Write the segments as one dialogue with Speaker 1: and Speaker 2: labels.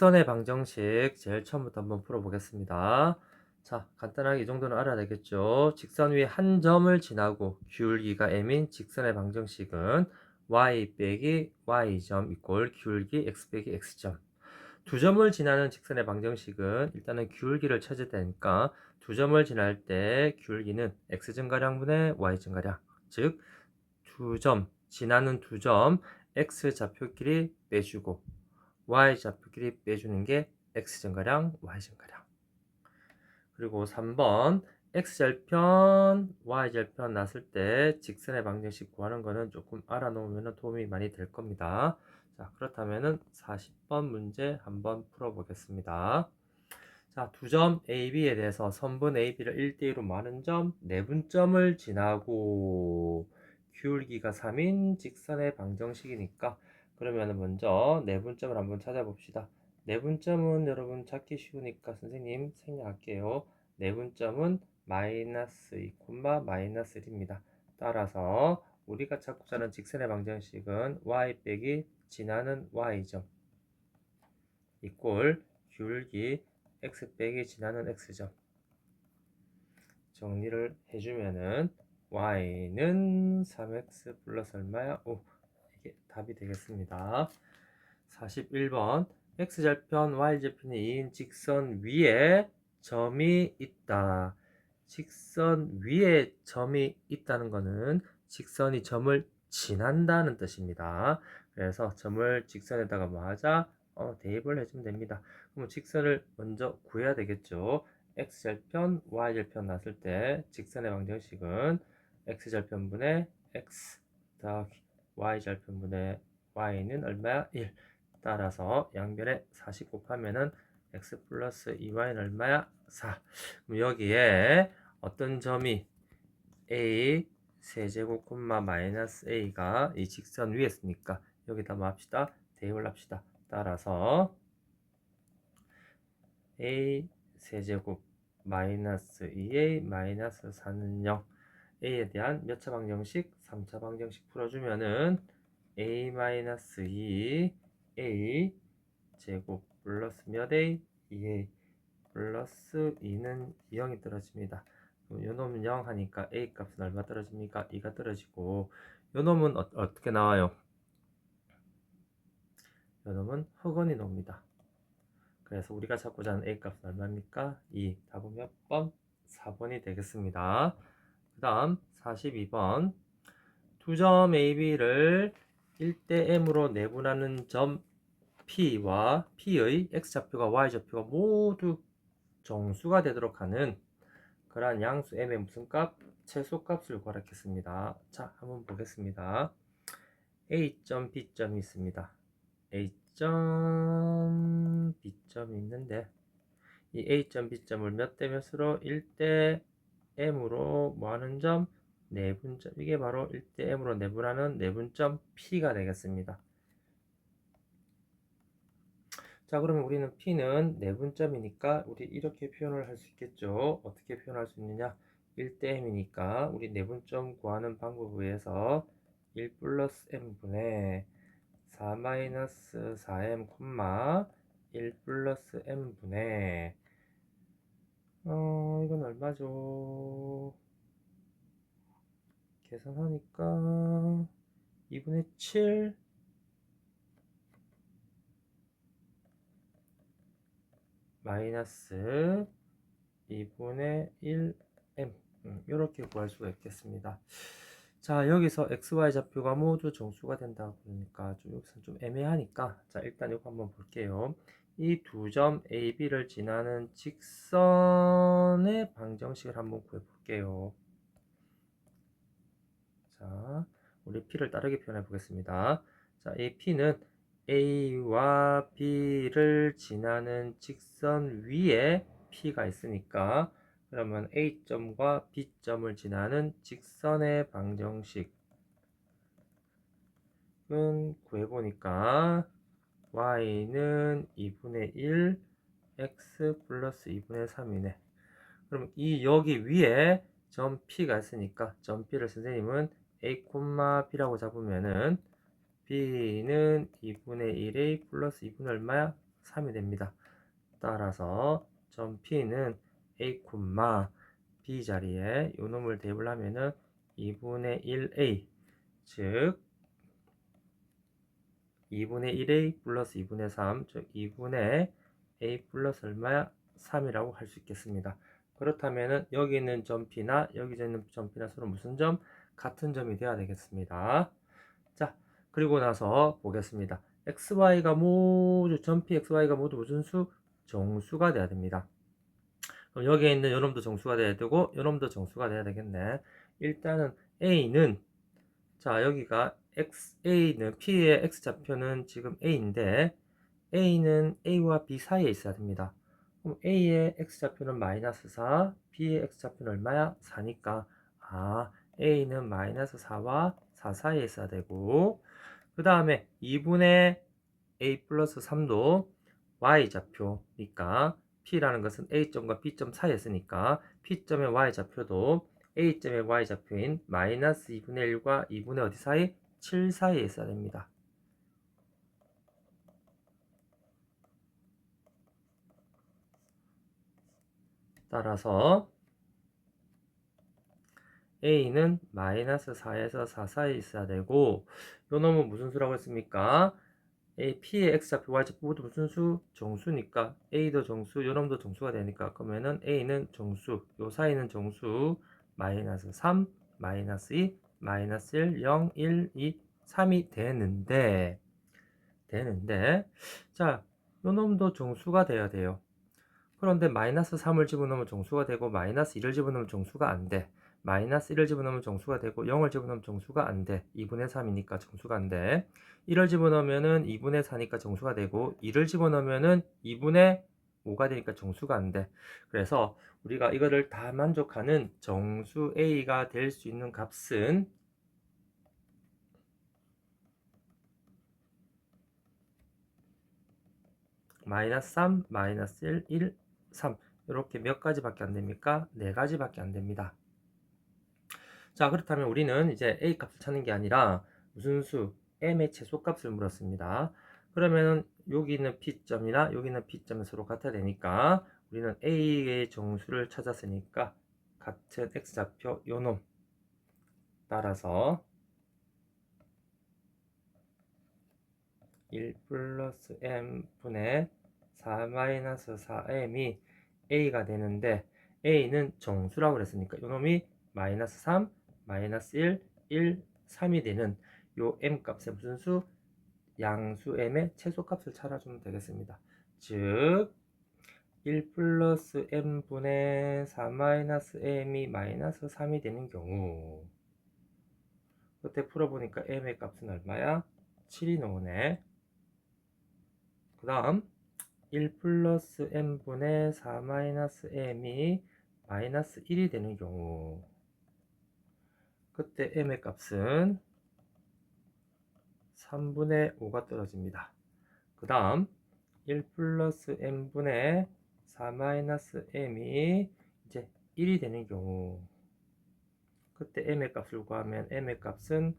Speaker 1: 직선의 방정식 제일 처음부터 한번 풀어보겠습니다. 자, 간단하게 이 정도는 알아야 되겠죠. 직선 위에 한 점을 지나고 기울기가 m인 직선의 방정식은 y 빼기 y점 이꼴 기울기 x 빼기 x점. 두 점을 지나는 직선의 방정식은 일단은 기울기를 찾을 테니까 두 점을 지날 때 기울기는 x증가량분의 y증가량, 즉 두 점, 지나는 두 점 x 좌표끼리 빼주고 y좌표끼리 빼주는 게 x증가량, y증가량. 그리고 3번 x절편, y절편 났을 때 직선의 방정식 구하는 거는 조금 알아놓으면 도움이 많이 될 겁니다. 자, 그렇다면 40번 문제 한번 풀어보겠습니다. 자, 두 점 AB에 대해서 선분 AB를 1대1로 많은 점, 내분점을 지나고 기울기가 3인 직선의 방정식이니까 그러면 먼저 내분점을 한번 찾아봅시다. 내분점은 여러분 찾기 쉬우니까 선생님 생략할게요. 내분점은 마이너스 2, 마이너스 1입니다. 따라서 우리가 찾고자 하는 직선의 방정식은 y 빼기 지나는 y점 이꼴 기울기 x 빼기 지나는 x점. 정리를 해주면은 y는 3x 플러스 얼마야? 5. 이게 답이 되겠습니다. 41번 x절편 y절편이 2인 직선 위에 점이 있다. 직선 위에 점이 있다는 것은 직선이 점을 지난다는 뜻입니다. 그래서 점을 직선에다가 뭐 하자? 대입을 해주면 됩니다. 그럼 직선을 먼저 구해야 되겠죠. x절편, y절편 났을 때 직선의 방정식은 x절편분의 x 더하기 y절편분의 y는 얼마야? 1. 따라서 양변에 40 곱하면은 x 플러스 2y는 얼마야? 4. 그럼 여기에 어떤 점이 a 세제곱 콤마 마이너스 a가 이 직선 위에 있으니까 여기다 뭐 합시다? 대입을 합시다. 따라서 a 세제곱 마이너스 2a 마이너스 4는 0. a에 대한 몇 차 방정식? 3차 방정식 풀어주면은 a 마이너스 2 a 제곱 플러스 몇 a? 2a 플러스 2는 0이 떨어집니다. 요 놈은 0 하니까 a 값은 얼마 떨어집니까? 2가 떨어지고 요 놈은 어떻게 나와요? 요 놈은 흑원이 나옵니다. 그래서 우리가 찾고자 하는 a 값은 얼마입니까? 2. 답은 몇 번? 4번이 되겠습니다. 그 다음 42번 두 점 AB를 1대 M으로 내분하는 점 P와 P의 X좌표가 Y좌표가 모두 정수가 되도록 하는 그러한 양수 M의 무슨 값? 최소값을 구하겠습니다. 자, 한번 보겠습니다. A점, B점이 있습니다. A점, B점이 있는데 이 A점, B점을 몇 대 몇으로? 1대 M으로 뭐하는 점? 내분점. 이게 바로 1대 M으로 내분하는 내분점 P가 되겠습니다. 자, 그러면 우리는 P는 내분점이니까 우리 이렇게 표현을 할 수 있겠죠. 어떻게 표현할 수 있느냐? 1대 M이니까 우리 내분점 구하는 방법에 의해서 1 플러스 M분의 4 마이너스 4M, 1 플러스 M분의 이건 얼마죠? 계산하니까 2분의 7 마이너스 2분의 1m 이렇게 구할 수가 있겠습니다. 자, 여기서 xy 좌표가 모두 정수가 된다고 그러니까 여기서 좀 애매하니까 자, 일단 이거 한번 볼게요. 이 두 점 AB를 지나는 직선의 방정식을 한번 구해 볼게요. 자, 우리 P를 다르게 표현해 보겠습니다. 자, 이 P는 A와 B를 지나는 직선 위에 P가 있으니까 그러면 A점과 B점을 지나는 직선의 방정식은 구해보니까 Y는 2분의 1 X 플러스 2분의 3이네. 그럼 이 여기 위에 점 P가 있으니까 점 P를 선생님은 A, B라고 잡으면은 B는 2분의 1A 플러스 2분의 얼마야? 3이 됩니다. 따라서 점 P는 A, B 자리에 요 놈을 대입을 하면은 2분의 1A, 즉 2분의 1A 플러스 2분의 3, 즉 2분의 A 플러스 얼마야? 3이라고 할 수 있겠습니다. 그렇다면은 여기 있는 점 P나 여기 있는 점 P나 서로 무슨 점? 같은 점이 돼야 되겠습니다. 자, 그리고 나서 보겠습니다. XY가 모두, 점 P, XY가 모두 무슨 수? 정수가 돼야 됩니다. 그럼 여기에 있는 요놈도 정수가 돼야 되고 요놈도 정수가 돼야 되겠네. 일단은 A는, 자, 여기가 A는 P의 X좌표는 지금 A인데 A는 A와 B 사이에 있어야 됩니다. 그럼 A의 X좌표는 마이너스 4, B의 X좌표는 얼마야? 4니까 A는 마이너스 4와 4 사이에 있어야 되고, 그 다음에 2분의 A 플러스 3도 Y좌표니까 P라는 것은 A점과 B점 사이에 있으니까 P점의 Y좌표도 A점의 Y좌표인 마이너스 2분의 1과 2분의 어디 사이? 7 사이에 있어야 됩니다. 따라서 A는 마이너스 4에서 4 사이에 있어야 되고, 요 놈은 무슨 수라고 했습니까? P의 X좌표, Y좌표 모두 무슨 수? 정수니까 A도 정수, 요 놈도 정수가 되니까 그러면은 A는 정수, 요 사이는 정수, 마이너스 3, 마이너스 2, 마이너스 1, 0, 1, 2, 3이 되는데, 자, 요 놈도 정수가 돼야 돼요. 그런데 마이너스 3을 집어넣으면 정수가 되고 마이너스 1을 집어넣으면 정수가 안 돼. 마이너스 1을 집어넣으면 정수가 되고 0을 집어넣으면 정수가 안 돼. 2분의 3이니까 정수가 안 돼. 1을 집어넣으면은 2분의 4니까 정수가 되고 2를 집어넣으면은 2분의 5가 되니까 정수가 안 돼. 그래서 우리가 이거를 다 만족하는 정수 A가 될 수 있는 값은 마이너스 3, 마이너스 1, 1, 3 이렇게 몇 가지밖에 안 됩니까? 네 가지밖에 안 됩니다. 자, 그렇다면 우리는 이제 A 값을 찾는 게 아니라 무슨 수? M의 최소값을 물었습니다. 그러면은 여기 있는 P점이나 여기 있는 P점은 서로 같아야 되니까 우리는 A의 정수를 찾았으니까 같은 X좌표 요놈 따라서 1 플러스 M분의 4 마이너스 4M이 A가 되는데 A는 정수라고 그랬으니까 요놈이 마이너스 3, 마이너스 1, 1, 3이 되는 요 M 값의 무슨 수? 양수 M의 최소값을 찾아주면 되겠습니다. 즉 1 플러스 M분의 4 마이너스 M이 마이너스 3이 되는 경우 그때 풀어보니까 M의 값은 얼마야? 7이 나오네. 그 다음 1 플러스 M분의 4 마이너스 M이 마이너스 1이 되는 경우 그때 M의 값은 3분의 5가 떨어집니다. 그 다음 1 플러스 M분의 4 마이너스 M이 이제 1이 되는 경우 그때 M의 값을 구하면 M의 값은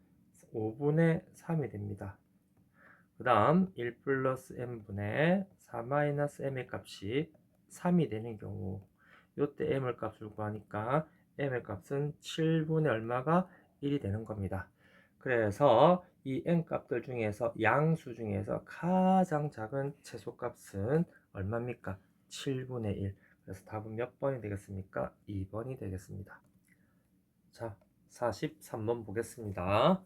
Speaker 1: 5분의 3이 됩니다. 그 다음 1 플러스 M분의 4 마이너스 M의 값이 3이 되는 경우 요때 M의 값을 구하니까 M의 값은 7분의 얼마가 1이 되는 겁니다. 그래서 이 n 값들 중에서 양수 중에서 가장 작은 최소값은 얼마입니까? 7분의 1. 그래서 답은 몇 번이 되겠습니까? 2번이 되겠습니다. 자, 43번 보겠습니다.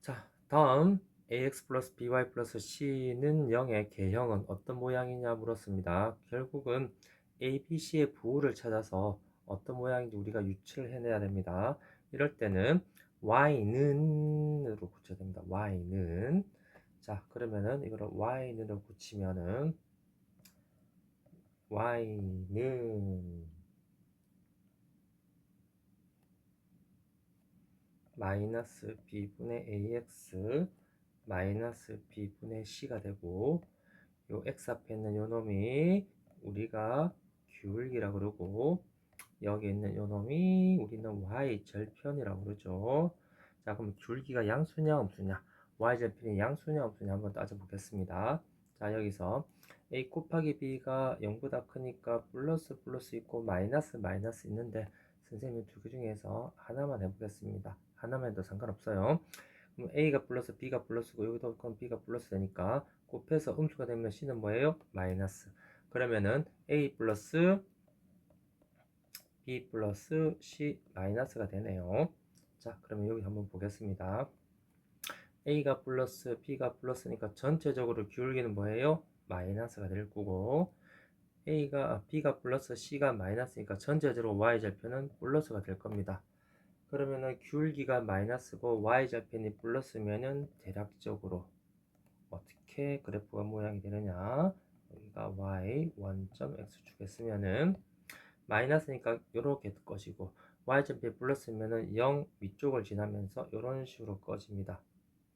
Speaker 1: 자, 다음 ax 플러스 by 플러스 c는 0의 개형은 어떤 모양이냐 물었습니다. 결국은 a, b, c의 부호를 찾아서 어떤 모양인지 우리가 유추를 해내야 됩니다. 이럴 때는 y는으로 붙여야 됩니다. y는. 자, 그러면은 이거를 y는으로 붙이면은 y는 마이너스 b분의 ax 마이너스 b분의 c가 되고 요 x 앞에 있는 요 놈이 우리가 기울기라고 그러고 여기 있는 요 놈이 우리는 y 절편이라고 그러죠. 자, 그럼 기울기가 양수냐 없수냐, y 절편이 양수냐 없수냐 한번 따져보겠습니다. 자, 여기서 a 곱하기 b가 0보다 크니까 플러스 플러스 있고 마이너스 마이너스 있는데 선생님이 두 개 중에서 하나만 해보겠습니다. 하나만 해도 상관없어요. 그럼 a가 플러스 b가 플러스고 여기도 그럼 b가 플러스 되니까 곱해서 음수가 되면 c는 뭐예요? 마이너스. 그러면은 a 플러스 b 플러스 c 마이너스가 되네요. 자, 그러면 여기 한번 보겠습니다. a가 플러스 b가 플러스니까 전체적으로 기울기는 뭐예요? 마이너스가 될 거고 b가 플러스 c가 마이너스니까 전체적으로 y절편은 플러스가 될 겁니다. 그러면은 기울기가 마이너스고 y절편이 플러스면은 대략적으로 어떻게 그래프가 모양이 되느냐, 여기가 y 원점 x축에 쓰면은 마이너스니까 요렇게 꺼지고 y절편이 플러스면은 0 위쪽을 지나면서 이런 식으로 꺼집니다.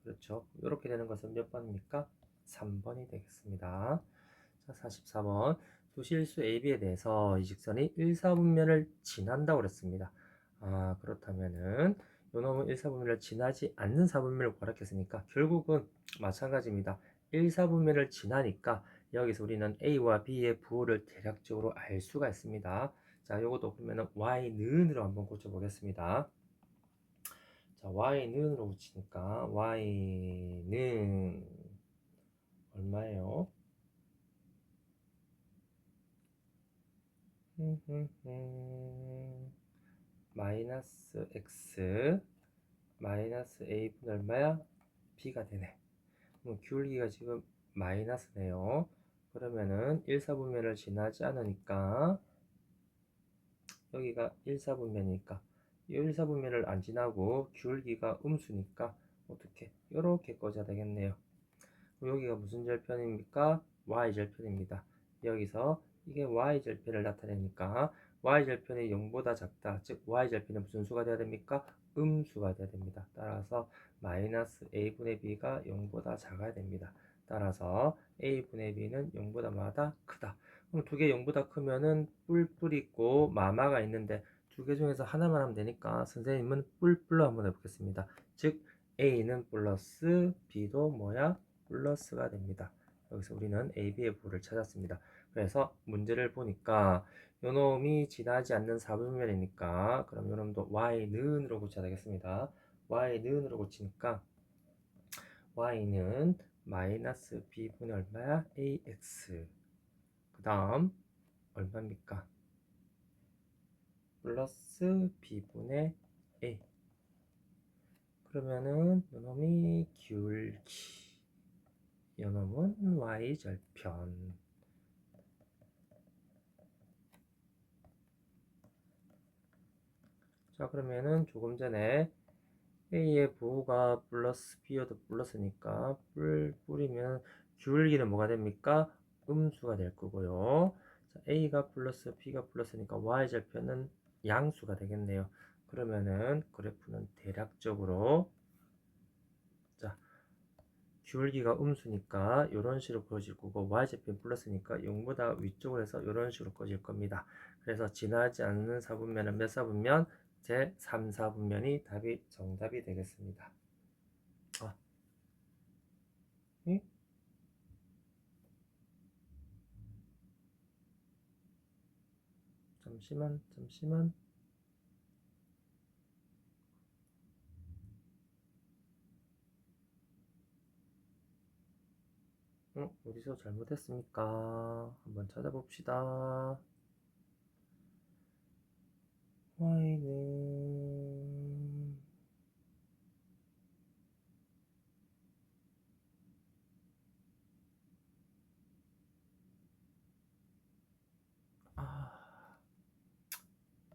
Speaker 1: 그렇죠. 이렇게 되는 것은 몇 번입니까? 3번이 되겠습니다. 자, 44번. 두 실수 AB에 대해서 이 직선이 1사분면을 지난다고 그랬습니다. 아, 그렇다면은 요 놈은 1사분면을 지나지 않는 사분면을 구하랬으니까 결국은 마찬가지입니다. 1사분면을 지나니까 여기서 우리는 A와 B의 부호를 대략적으로 알 수가 있습니다. 자, 요것도 그러면은 Y는으로 한번 고쳐보겠습니다. 자, y는으로 붙이니까 y는 얼마예요? 마이너스 x 마이너스 a분의 얼마야? b가 되네. 그럼 기울기가 지금 마이너스네요. 그러면은 1사분면을 지나지 않으니까 여기가 1사분면이니까 이 1사분면을 안 지나고 기울기가 음수니까 어떻게 이렇게 꺼져야 되겠네요. 여기가 무슨 절편입니까? y절편입니다. 여기서 이게 y절편을 나타내니까 y절편이 0보다 작다. 즉 y절편이 무슨 수가 되어야 됩니까? 음수가 되어야 됩니다. 따라서 마이너스 a분의 b가 0보다 작아야 됩니다. 따라서 a분의 b는 0보다 마다 크다. 그럼 두 개 0보다 크면은 뿔뿔 있고 마마가 있는데 두 개 중에서 하나만 하면 되니까 선생님은 뿔뿔로 한번 해보겠습니다. 즉 a는 플러스 b도 뭐야? 플러스가 됩니다. 여기서 우리는 a, b의 부호를 찾았습니다. 그래서 문제를 보니까 요놈이 지나지 않는 사분면이니까 그럼 요놈도 y는으로 고쳐야 되겠습니다. y는으로 고치니까 y는 마이너스 b분의 얼마야? ax. 그 다음 얼마입니까? 플러스 b분의 a. 그러면은 요놈이 기울기, 요놈은 y절편. 자, 그러면은 조금 전에 A의 부호가 플러스 B여도 플러스니까 뿌리면 기울기는 뭐가 됩니까? 음수가 될 거고요. 자, A가 플러스 B가 플러스니까 Y절편은 양수가 되겠네요. 그러면은 그래프는 대략적으로 자, 기울기가 음수니까 이런 식으로 그어질 거고 Y절편 플러스니까 0보다 위쪽으로 해서 이런 식으로 그어질 겁니다. 그래서 지나지 않는 사분면은 몇 사분면? 제 3, 4분면이 정답이 되겠습니다. 아, 응? 잠시만. 어디서 잘못했습니까? 한번 찾아봅시다. y는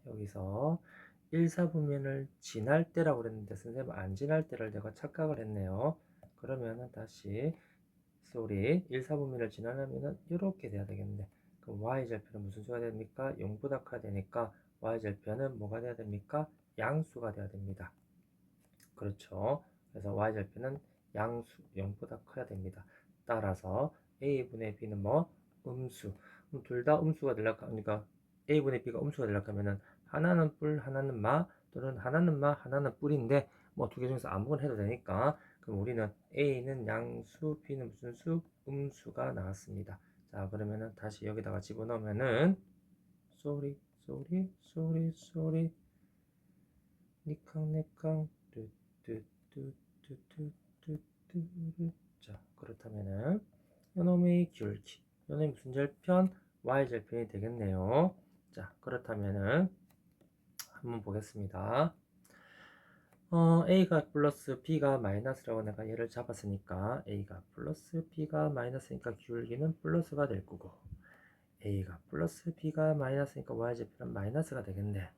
Speaker 1: 여기서 1사분면을 지날 때라고 그랬는데 선생님 안 지날 때를 내가 착각을 했네요. 그러면은 다시 우리 1사분면을 지나려면은 이렇게 돼야 되겠네. 그럼 y절편은 무슨 수가 됩니까? 0보다 커야 되니까 y절편은 뭐가 돼야 됩니까? 양수가 돼야 됩니다. 그렇죠. 그래서 y절편은 양수 0보다 커야 됩니다. 따라서 a분의 b는 뭐? 음수. 둘 다 음수가 되려고 하니까 a분의 b가 음수가 되려고 하면은 하나는 뿔, 하나는 마, 또는 하나는 마, 하나는 뿔인데 뭐 두 개 중에서 아무거나 해도 되니까 그럼 우리는 A는 양수, B는 무슨 수? 음수가 나왔습니다. 자, 그러면은 다시 여기다가 집어넣으면은 쏘리 쏘리 쏘리 쏘리 니캉니캉 뚜뚜뚜뚜뚜뚜뚜. 자, 그렇다면은 요놈의 기울기, 요놈의 무슨 절편? Y 절편이 되겠네요. 자, 그렇다면은 한번 보겠습니다. A가 플러스 B가 마이너스라고 내가 얘를 잡았으니까 A가 플러스 B가 마이너스니까 기울기는 플러스가 될 거고, A가 플러스 B가 마이너스니까 Y절편은 마이너스가 되겠네.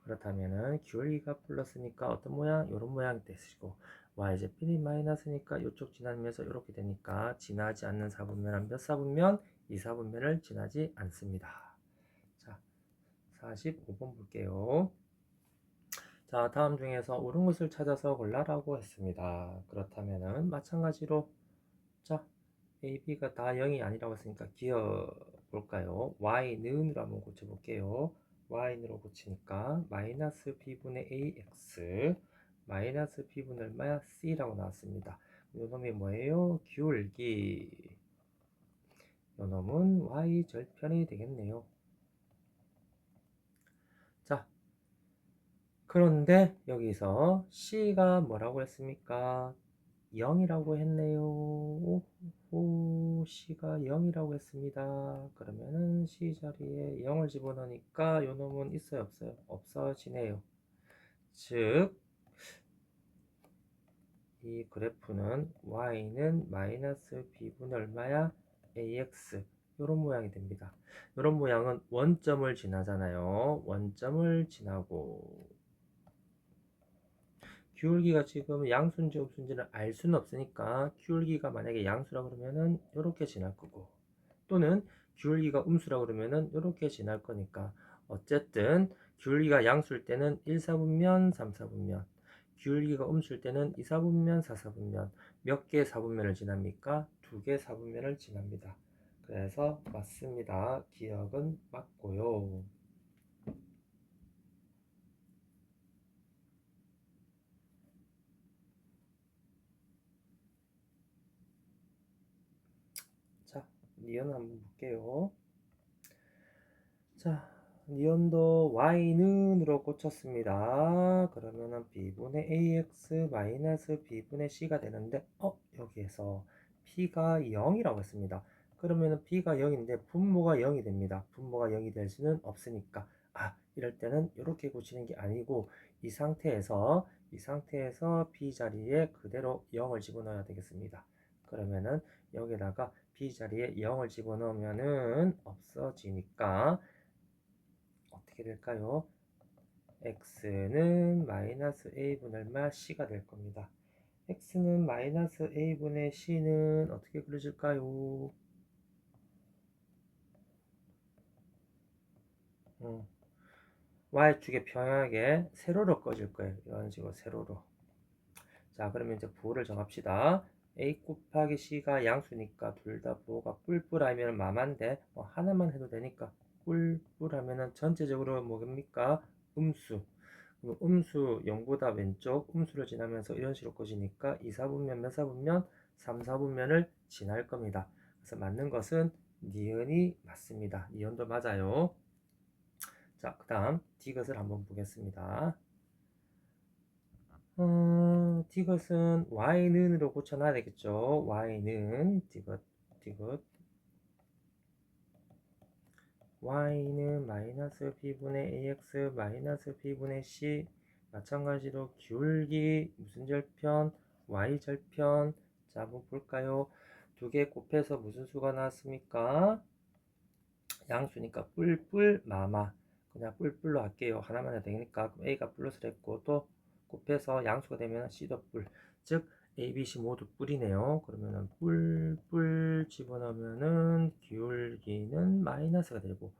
Speaker 1: 그렇다면은 기울기가 플러스니까 어떤 모양? 이런 모양이 되시고, Y절편이 마이너스니까 이쪽 지나면서 이렇게 되니까 지나지 않는 사분면은 몇 사분면? 2사분면을 지나지 않습니다. 자, 45번 볼게요. 자, 다음 중에서 옳은 것을 찾아서 골라라고 했습니다. 그렇다면은 마찬가지로, 자, A, B가 다 0이 아니라고 했으니까 기어 볼까요? Y는으로 한번 고쳐볼게요. Y는으로 고치니까 마이너스 B분의 AX 마이너스 B분의 얼마야? C라고 나왔습니다. 요 놈이 뭐예요? 기울기. 요 놈은 Y절편이 되겠네요. 자, 그런데 여기서 C가 뭐라고 했습니까? 0이라고 했네요. 오호, C가 0이라고 했습니다. 그러면은 C 자리에 0을 집어넣으니까 요 놈은 있어요, 없어요? 없어지네요. 즉, 이 그래프는 Y는 마이너스 B분의 얼마야? AX. 요런 모양이 됩니다. 요런 모양은 원점을 지나잖아요. 원점을 지나고, 기울기가 지금 양수인지 음수인지를 알 수는 없으니까 기울기가 만약에 양수라 그러면은 이렇게 지날 거고, 또는 기울기가 음수라 그러면은 이렇게 지날 거니까, 어쨌든 기울기가 양수일 때는 1사분면 3사분면, 기울기가 음수일 때는 2사분면 4사분면, 몇 개의 사분면을 지납니까? 2개 사분면을 지납니다. 그래서 맞습니다. 기억은 맞고요. 자, 니은 한번 볼게요. 자, 니온도 y는으로 고쳤습니다. 그러면은 b분의 ax 마이너스 b분의 c가 되는데, 여기에서 p가 0이라고 했습니다. 그러면은 p가 0인데 분모가 0이 됩니다. 분모가 0이 될 수는 없으니까, 이럴 때는 이렇게 고치는 게 아니고 이 상태에서 b 자리에 그대로 0을 집어넣어야 되겠습니다. 그러면은 여기다가 b 자리에 0을 집어넣으면은 없어지니까 어떻게 될까요? x는 마이너스 a분의 얼마? c가 될 겁니다. x는 마이너스 a분의 c는 어떻게 그려질까요? y축에 평행하게 세로로 꺼질 거예요. 이런 식으로 세로로. 자, 그러면 이제 부호를 정합시다. a 곱하기 c가 양수니까 둘 다 부호가 뿔뿔하면 마만데 하나만 해도 되니까 뿔뿔하면은 전체적으로 뭐입니까? 음수. 그럼 음수 0보다 왼쪽 음수를 지나면서 이런 식으로 꺼지니까 2, 4분면 몇 사분면? 3, 4분면을 지날 겁니다. 그래서 맞는 것은 니은이 맞습니다. 니은도 맞아요. 자, 그 다음 디귿을 한번 보겠습니다. 디귿은 y는으로 고쳐놔야 되겠죠. y는 디귿 y는 마이너스 b분의 ax 마이너스 b분의 c, 마찬가지로 기울기 무슨 절편? y절편. 자, 한번 볼까요? 두 개 곱해서 무슨 수가 나왔습니까? 양수니까 뿔뿔 마마. 그냥 뿔뿔로 할게요. 하나만 해도 되니까. 그럼 a가 플러스를 했고 또 곱해서 양수가 되면 c도 뿔. 즉 a, b, c 모두 뿔이네요. 그러면은 뿔뿔 집어넣으면은 기울기는 마이너스가 되고,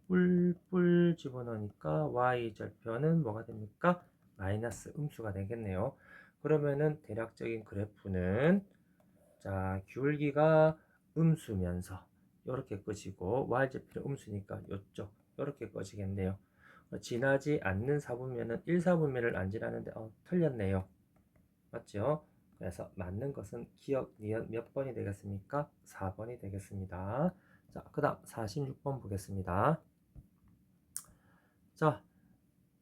Speaker 1: 뿔뿔 집어넣으니까 y절편은 뭐가 됩니까? 마이너스 음수가 되겠네요. 그러면은 대략적인 그래프는, 자, 기울기가 음수면서 이렇게 꺼지고 y절편이 음수니까 이쪽 이렇게 꺼지겠네요. 지나지 않는 사분면은 1사분면을 안 지나는데 틀렸네요. 맞죠? 그래서 맞는 것은 기억, 니은 몇 번이 되겠습니까? 4번이 되겠습니다. 자, 그 다음 46번 보겠습니다. 자,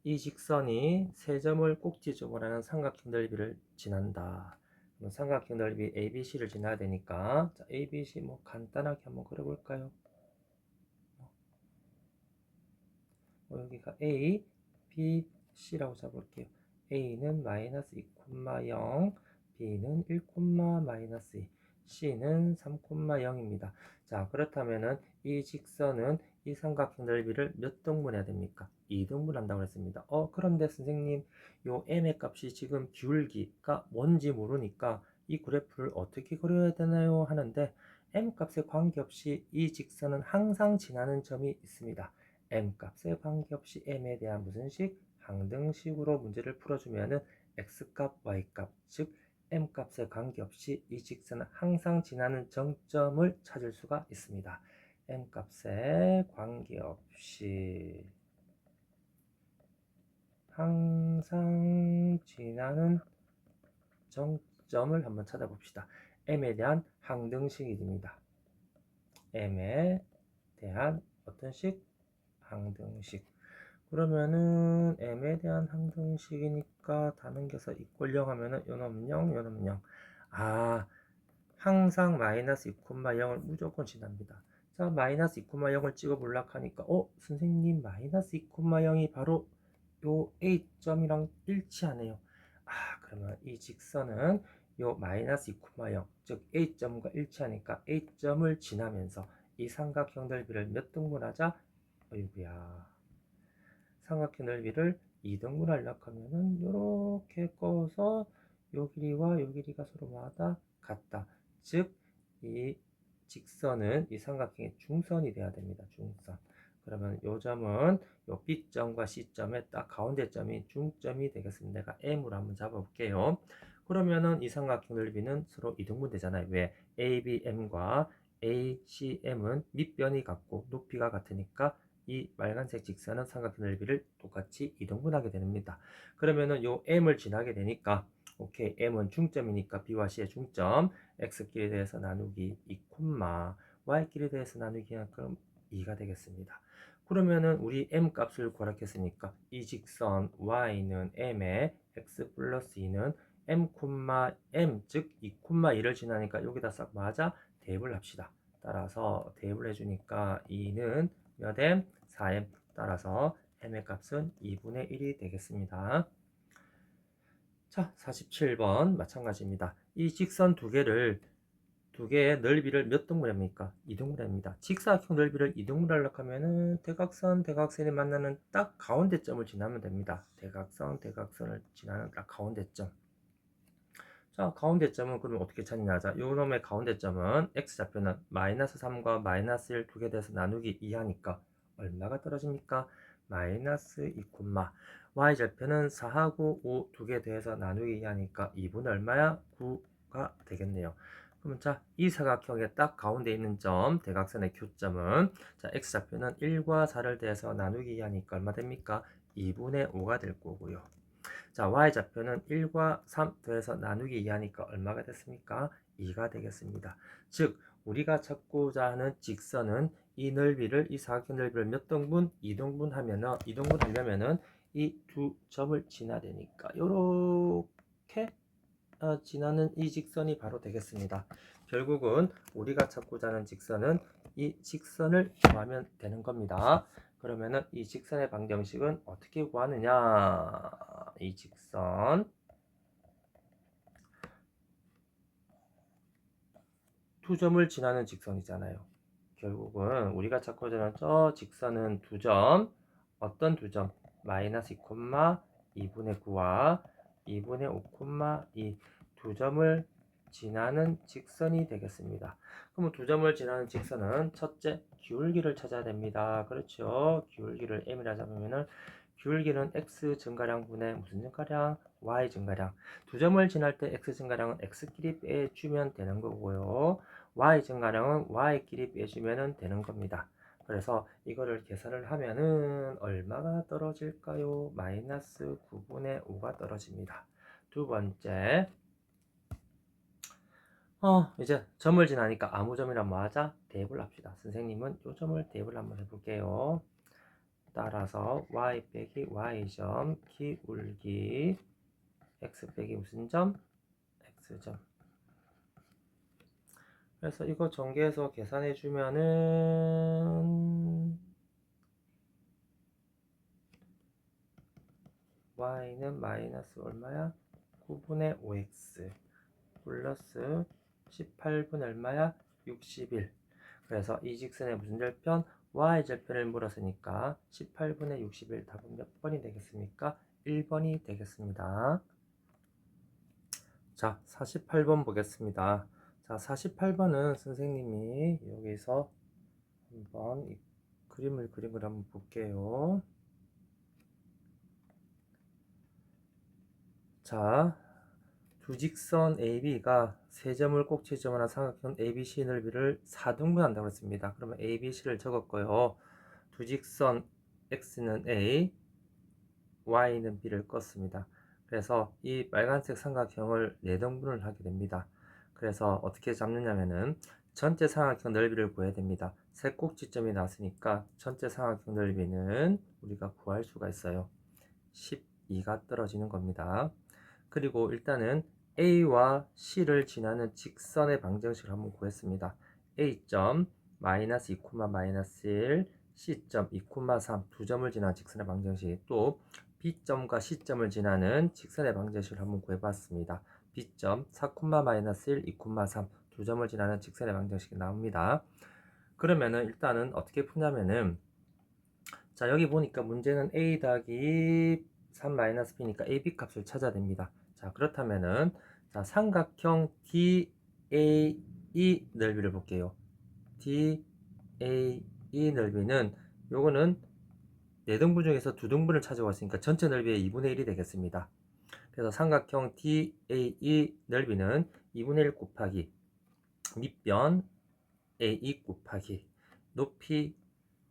Speaker 1: 이 직선이 세 점을 꼭지점으로 하는 삼각형 넓이를 지난다. 그럼 삼각형 넓이 ABC를 지나야 되니까 자, ABC 뭐 간단하게 한번 그려볼까요? 여기가 A, B, C라고 잡을게요. A는 마이너스 2,0, B는 1, 마이너스 2, C는 3,0입니다. 자, 그렇다면은 이 직선은 이 삼각형 넓이를 몇 등분 해야 됩니까? 2등분 한다고 했습니다. 그런데 선생님, 요 m의 값이 지금 기울기가 뭔지 모르니까 이 그래프를 어떻게 그려야 되나요? 하는데 m 값에 관계없이 이 직선은 항상 지나는 점이 있습니다. m값에 관계없이 m에 대한 무슨 식? 항등식으로 문제를 풀어주면은 x값, y값, 즉 m값에 관계없이 이 직선은 항상 지나는 정점을 찾을 수가 있습니다. m값에 관계없이 항상 지나는 정점을 한번 찾아봅시다. m에 대한 항등식이 됩니다. m에 대한 어떤 식? 항등식. 그러면은 m에 대한 항등식이니까 다 넘겨서 이꼴0 하면은 요놈 0, 요놈 0. 아, 항상 마이너스 2,0을 무조건 지납니다. 자, 마이너스 2,0을 찍어 볼라 하니까 선생님 마이너스 2,0이 바로 요 A점이랑 일치하네요. 그러면 이 직선은 요 마이너스 2,0, 즉 A점과 일치하니까 A점을 지나면서 이 삼각형 넓이를 몇 등분하자? 어이구야. 삼각형 넓이를 2등분 하려고 하면은 이렇게 꺼서 요 길이와 요 길이가 서로마다 같다. 즉, 이 직선은 이 삼각형의 중선이 돼야 됩니다. 중선. 그러면 요 점은 요 B점과 C점의 딱 가운데 점이 중점이 되겠습니다. 내가 M으로 한번 잡아볼게요. 그러면은 이 삼각형 넓이는 서로 2등분 되잖아요. 왜? ABM과 ACM은 밑변이 같고 높이가 같으니까 이 빨간색 직선은 삼각형 넓이를 똑같이 2등분하게 됩니다. 그러면은 요 m을 지나게 되니까 오케이, m은 중점이니까 b와 c의 중점 x끼리 대해서 나누기 2, y끼리 대해서 나누기 그럼 2가 되겠습니다. 그러면은 우리 m 값을 구하겠으니까 이 직선 y는 m에 x 플러스 2는 m, 즉 2, 2를 지나니까 여기다 싹 맞아 대입을 합시다. 따라서 대입을 해주니까 2는 몇 m? 4m. 따라서 m의 값은 2분의 1이 되겠습니다. 자, 47번 마찬가지입니다. 이 직선 두 개의 넓이를 몇 등분합니까? 2등분합니다. 직사각형 넓이를 2등분 하려고 하면은 대각선이 만나는 딱 가운데 점을 지나면 됩니다. 대각선을 지나는 딱 가운데 점. 자, 가운데 점은 그럼 어떻게 찾느냐? 자, 요 놈의 가운데 점은 x좌표는 마이너스 3과 마이너스 1 두 개 돼서 나누기 2 하니까 얼마가 떨어집니까? 마이너스 2, y좌표는 4하고 5 두 개 돼서 나누기 2 하니까 2분의 얼마야? 9가 되겠네요. 그럼 자, 이 사각형의 딱 가운데 있는 점, 대각선의 교점은 자, x좌표는 1과 4를 대해서 나누기 2 하니까 얼마 됩니까? 2분의 5가 될 거고요. 자, y좌표는 1과 3 더해서 나누기 2 하니까 얼마가 됐습니까? 2가 되겠습니다. 즉, 우리가 찾고자 하는 직선은 이 사각형 넓이를 몇 등분? 2등분 하려면은 이 두 점을 지나야 되니까 요렇게 지나는 이 직선이 바로 되겠습니다. 결국은 우리가 찾고자 하는 직선은 이 직선을 구하면 되는 겁니다. 그러면은 이 직선의 방정식은 어떻게 구하느냐? 이 직선 두 점을 지나는 직선이잖아요. 결국은 우리가 찾고자 하는 저 직선은 두 점, 어떤 두 점? 마이너스 2, 2분의 9와 2분의 5, 2 두 점을 지나는 직선이 되겠습니다. 그럼 두 점을 지나는 직선은 첫째 기울기를 찾아야 됩니다. 그렇죠? 기울기를 m이라 잡으면은 기울기는 x 증가량분의 무슨 증가량? y 증가량. 두 점을 지날 때 x 증가량은 x끼리 빼주면 되는 거고요. y 증가량은 y끼리 빼주면 되는 겁니다. 그래서 이거를 계산을 하면은 얼마가 떨어질까요? 마이너스 9분의 5가 떨어집니다. 두 번째, 이제 점을 지나니까 아무 점이란 뭐 하자? 대입을 합시다. 선생님은 요 점을 대입을 한번 해볼게요. 따라서 y 빼기 y점 기울기 x 빼기 무슨 점? x점. 그래서 이거 전개해서 계산해 주면은 y는 마이너스 얼마야? 9분의 5x 플러스 18분의 얼마야? 61. 그래서 이 직선의 무슨 절편? y절편을 물었으니까 18분의 61 답은 몇 번이 되겠습니까? 1번이 되겠습니다. 자, 48번 보겠습니다. 자, 48번은 선생님이 여기서 한번 이 그림을 그린 걸 한번 볼게요. 자, 두 직선 AB가 세 점을 꼭 지점하는 삼각형 ABC 넓이를 4등분한다고 했습니다. 그러면 ABC를 적었고요. 두 직선 X는 A, Y는 B를 껐습니다. 그래서 이 빨간색 삼각형을 4등분을 하게 됩니다. 그래서 어떻게 잡느냐면은 전체 삼각형 넓이를 구해야 됩니다. 세 꼭지점이 나왔으니까 전체 삼각형 넓이는 우리가 구할 수가 있어요. 12가 떨어지는 겁니다. 그리고 일단은 A와 C를 지나는 직선의 방정식을 한번 구했습니다. A점 마이너스 2, 마이너스 1, C점 2, 3 두 점을 지나는 직선의 방정식, 또 B점과 C점을 지나는 직선의 방정식을 한번 구해봤습니다. B점 4, 마이너스 1, 2, 3 두 점을 지나는 직선의 방정식이 나옵니다. 그러면은 일단은 어떻게 푸냐면은, 자, 여기 보니까 문제는 A 더하기 3-B니까 AB 값을 찾아야 됩니다. 자, 그렇다면은, 자, 삼각형 DAE 넓이를 볼게요. DAE 넓이는, 요거는 4등분 중에서 2등분을 찾아왔으니까 전체 넓이의 2분의 1이 되겠습니다. 그래서 삼각형 DAE 넓이는 2분의 1 곱하기 밑변 AE 곱하기 높이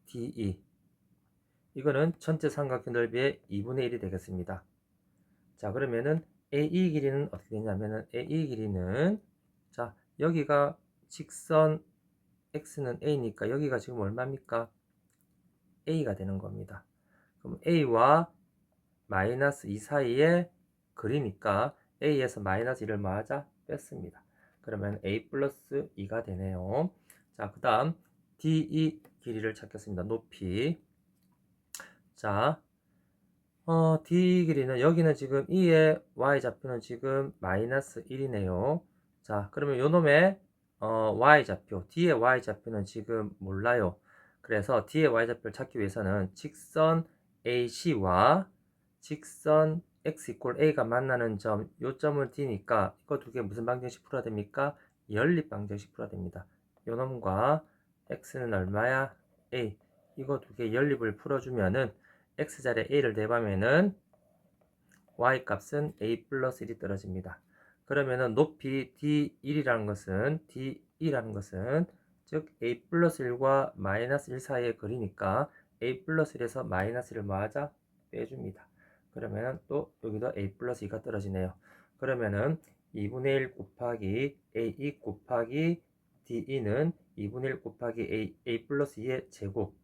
Speaker 1: DE, 이거는 전체 삼각형 넓이의 2분의 1이 되겠습니다. 자, 그러면은 AE 길이는 어떻게 되냐면은, AE 길이는, 자, 여기가 직선 X는 A니까 여기가 지금 얼마입니까? A가 되는 겁니다. 그럼 A와 마이너스 2 사이에 거리니까 A에서 마이너스 1을 뭐하자? 뺐습니다. 그러면 A 플러스 2가 되네요. 자, 그 다음 DE 길이를 찾겠습니다. 높이. 자, D 길이는, 여기는 지금 E의 Y좌표는 지금 마이너스 1이네요. 자, 그러면 요놈의 Y좌표, D의 Y좌표는 지금 몰라요. 그래서 D의 Y좌표를 찾기 위해서는 직선 AC와 직선 X 이퀄 A가 만나는 점, 요 점은 D니까 이거 두 개 무슨 방정식 풀어야 됩니까? 연립 방정식 풀어야 됩니다. 요놈과 X는 얼마야? A. 이거 두 개 연립을 풀어주면은 x자리에 a를 대입하면은 y 값은 a 플러스 1이 떨어집니다. 그러면은 높이 d1이라는 것은 즉 a 플러스 1과 마이너스 1 사이의 거리니까 a 플러스 1에서 마이너스 1을 뭐하자? 빼줍니다. 그러면은 또 여기도 a 플러스 2가 떨어지네요. 그러면은 2분의 1 곱하기 a2 곱하기 d2는 2분의 1 곱하기 a 플러스 2의 제곱,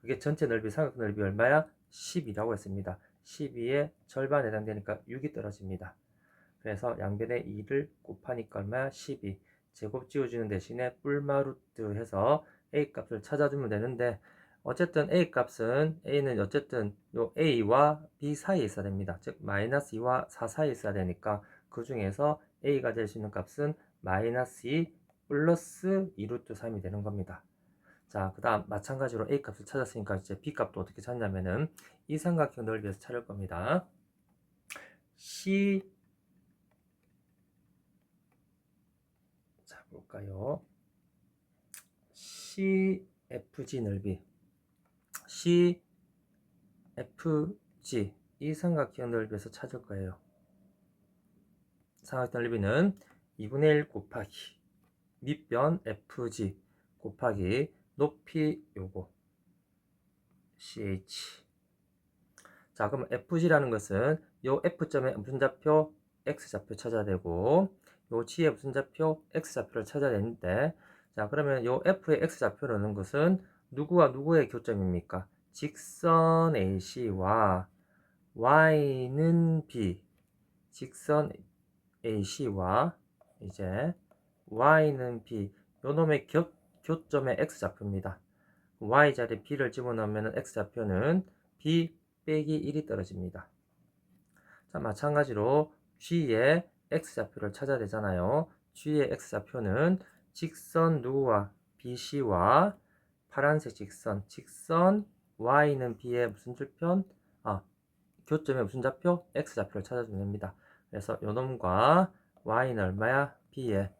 Speaker 1: 그게 전체 넓이, 삼각형 넓이 얼마야? 10이라고 했습니다. 12의 절반에 해당되니까 6이 떨어집니다. 그래서 양변에 2를 곱하니까 얼마야? 12. 제곱 지워주는 대신에 뿔마루트 해서 A 값을 찾아주면 되는데, 어쨌든 A는 어쨌든 요 A와 B 사이에 있어야 됩니다. 즉 마이너스 2와 4 사이에 있어야 되니까 그 중에서 A가 될 수 있는 값은 마이너스 2 플러스 2루트 3이 되는 겁니다. 자, 그 다음 마찬가지로 A 값을 찾았으니까 이제 B 값도 어떻게 찾냐면은 이 삼각형 넓이에서 찾을 겁니다. C, 자, 볼까요? CFG 넓이, CFG, 이 삼각형 넓이에서 찾을 거예요. 삼각형 넓이는 2분의 1 곱하기 밑변 FG 곱하기 높이 요거 CH. 자, 그럼 FG라는 것은 요 F점에 무슨 좌표? X좌표 찾아야 되고, 요 G의 무슨 좌표? X좌표를 찾아야 되는데, 자, 그러면 요 F의 X좌표라는 것은 누구와 누구의 교점입니까? 직선 AC와 Y는 B, 직선 AC와 이제 Y는 B, 요 놈의 교점의 X좌표입니다. Y자리에 B를 집어넣으면 X좌표는 B 빼기 1이 떨어집니다. 자, 마찬가지로 G의 X좌표를 찾아야 되잖아요. G의 X좌표는 직선 누구와 BC와 파란색 직선 Y는 B의 무슨 절편? 교점의 무슨 좌표? X좌표를 찾아주면 됩니다. 그래서 요놈과 Y는 얼마야? B의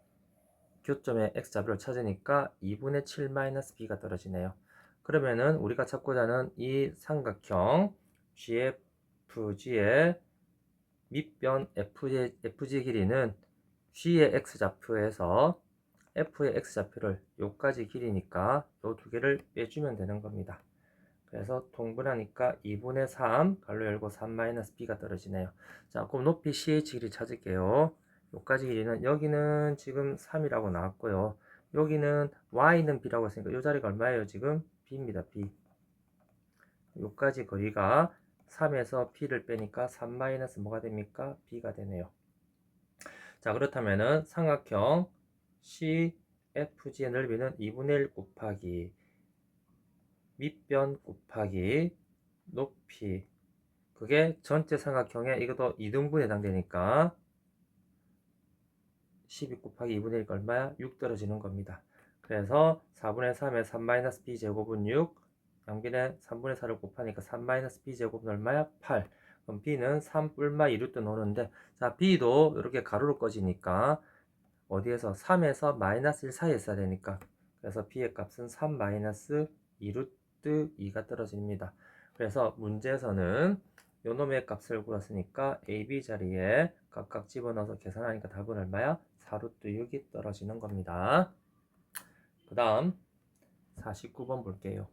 Speaker 1: 교점의 X좌표를 찾으니까 2분의 7-B가 떨어지네요. 그러면은 우리가 찾고자 하는 이 삼각형 GFG의 밑변 FG 길이는 G의 X좌표에서 F의 X좌표를 요까지 길이니까 요 두 개를 빼주면 되는 겁니다. 그래서 통분하니까 2분의 3 가로 열고 3-b가 떨어지네요. 자, 그럼 높이 CH 길이 찾을게요. 요까지 길이는 여기는 지금 3이라고 나왔고요. 여기는 Y는 B라고 했으니까 요 자리가 얼마예요? 지금 B입니다. B. 요까지 거리가 3에서 B를 빼니까 3 뭐가 됩니까? B가 되네요. 자, 그렇다면은 삼각형 CFG의 넓이는 2분의 1 곱하기 밑변 곱하기 높이, 그게 전체 삼각형에 이것도 2등분에 해당되니까 12 곱하기 2분의 1가 얼마야? 6 떨어지는 겁니다. 그래서 4분의 3에 3-b 제곱은 6, 양변에 3분의 4를 곱하니까 3-b 제곱은 얼마야? 8. 그럼 b는 3 뿔마 2루트 노는데, 자, b도 이렇게 가로로 꺼지니까 어디에서 3에서 마이너스 1 사이에 있어야 되니까, 그래서 b의 값은 3 2루트 2가 떨어집니다. 그래서 문제에서는 요놈의 값을 구했으니까 a, b 자리에 각각 집어넣어서 계산하니까 답은 얼마야? 4루트 6이 떨어지는 겁니다. 그 다음 49번 볼게요.